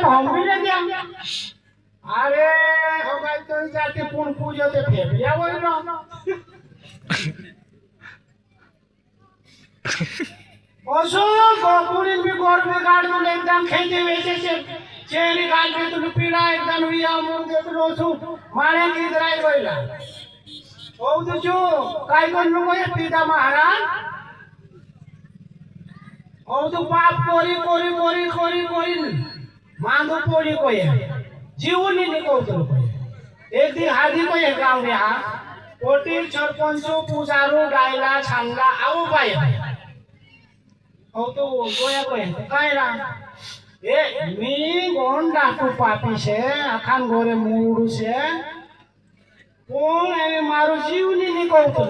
हम भी ले दिया अरे हो गई तो जाते पुन पूजो ते फेर या वही ना ओसो गोपुरीन भी गोर में गाड़ में एकदम खेते वैसे से चेरी गाड़ में तो पीड़ा एकदम विया मुंह दे तो ओसो मारे की इधर बोला ओ तो जो काय करनु को पिता महाराज ओ तो पाप कोरी कोरी कोरी कोरी कोरी मांगो पोरी को है जीवनी निको तो एक दिन हादी को है गांव में हां पोटी सरपंचो पूजारो डायला छांगा आऊ पाए ओ तो गोया को है काय रा ए मी गोन डाकू पापी से अखान गोरे मूडू से कोण है मारो जीवनी निको तो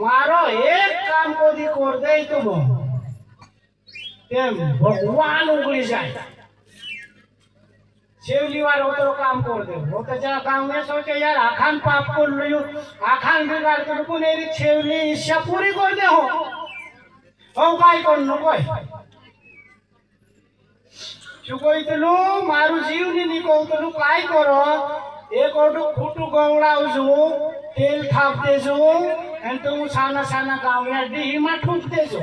मारो एक काम को दी कर दे तुम ते भगवान उगली जाए शिवली वाला तो काम कर दे वो तो जरा काम में सोचे यार आखान पाप कर लियो आखान बिगाड़ के को नहीं शिवली इच्छा पूरी कर दे हो काय करनो कोई चुकोई तलो मारू जीवनी निको तलो काय करो एक ओटो फुटू गौड़ाऊ जो तेल थाप दे जो एंड तुम साना साना गाँव में डी में ठूक दे जो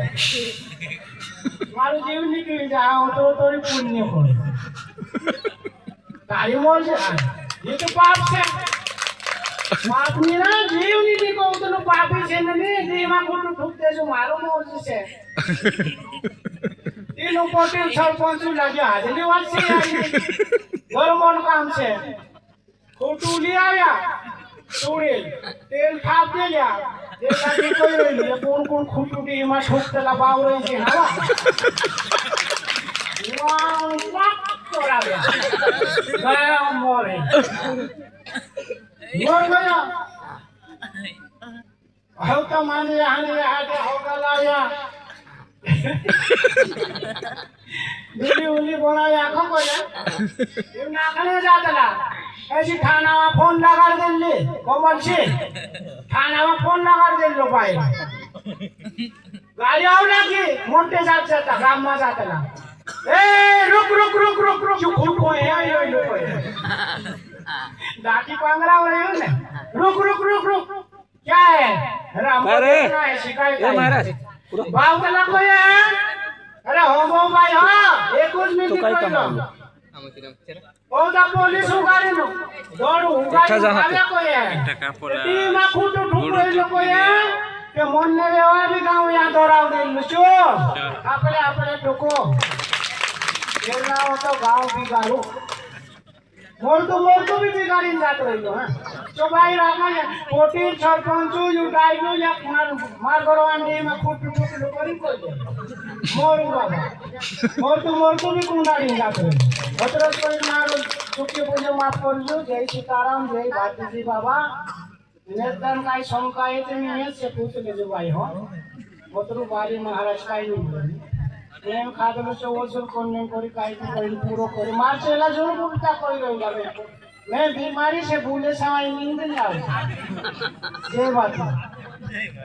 मारू जीवनी की जाओ तो तोरी पुण्य हो तारी मोर से ये तो पाप से पाप नहीं ना जीवनी की को तो पापी से नहीं डी में फुटू ठूक दे जो मारो मोर से तीनों पोटे सरपंच लगे हाजरी वाट से गरमन काम से फोटो लिया या तोड़ेल तेल थाप दे लिया देखा कि कोई नहीं कौन कौन खुटुटी में ठोकतेला बाव रही थी ना वाह तोड़ा गया मोरे मोर गया हो तो माने आगे होगा लाया दिल्ली उल्ली बनाया आँखों को ये नाखने जाता ला ऐसी थाना में फोन लगा दिल्ली कोमल से थाना में फोन लगा दिल्ली पाए गाड़ी आओ ना कि मोटे जाता गांव में जाता ला ए रुक रुक रुक रुक रुक जो खुद को है ये लोग है दाटी पांगरा हो रहे हो ना रुक रुक रुक रुक क्या है राम है शिकायत है महाराज बाव का ना कोई है अरे हो भाई हाँ एक कुछ मिनट कोई ना ओ दा पुलिस उगाड़ी नो दौड़ उगाड़ी आवे कोई है टीम में फुट ठुक लो कोई है के मन ने रेवा भी गांव यहां दौड़ाव दे लुचो आपले ठुको केरला हो तो गांव बिगाड़ो मोर तो भी बिगाड़ी जात रही हो तो भाई राखा है पोटी सरपंच यू डाइनो या मार गरवान दे में फुट ठुक लो करी कोई मोर तो भी कुंडाड़ी जात रही भद्रक कोई मारो चुकी पूजा माफ कर लो जय सीताराम जय भारती बाबा निर्धन का शंका है तो मैं से पूछ ले जो भाई हो भद्रक बारी महाराज का ही नहीं प्रेम खादर से वसूल करने कोई काई कोई पूरा करे मार चला जो उल्टा कोई रहेगा मैं बीमारी से भूले समय नींद नहीं आती ये बात है।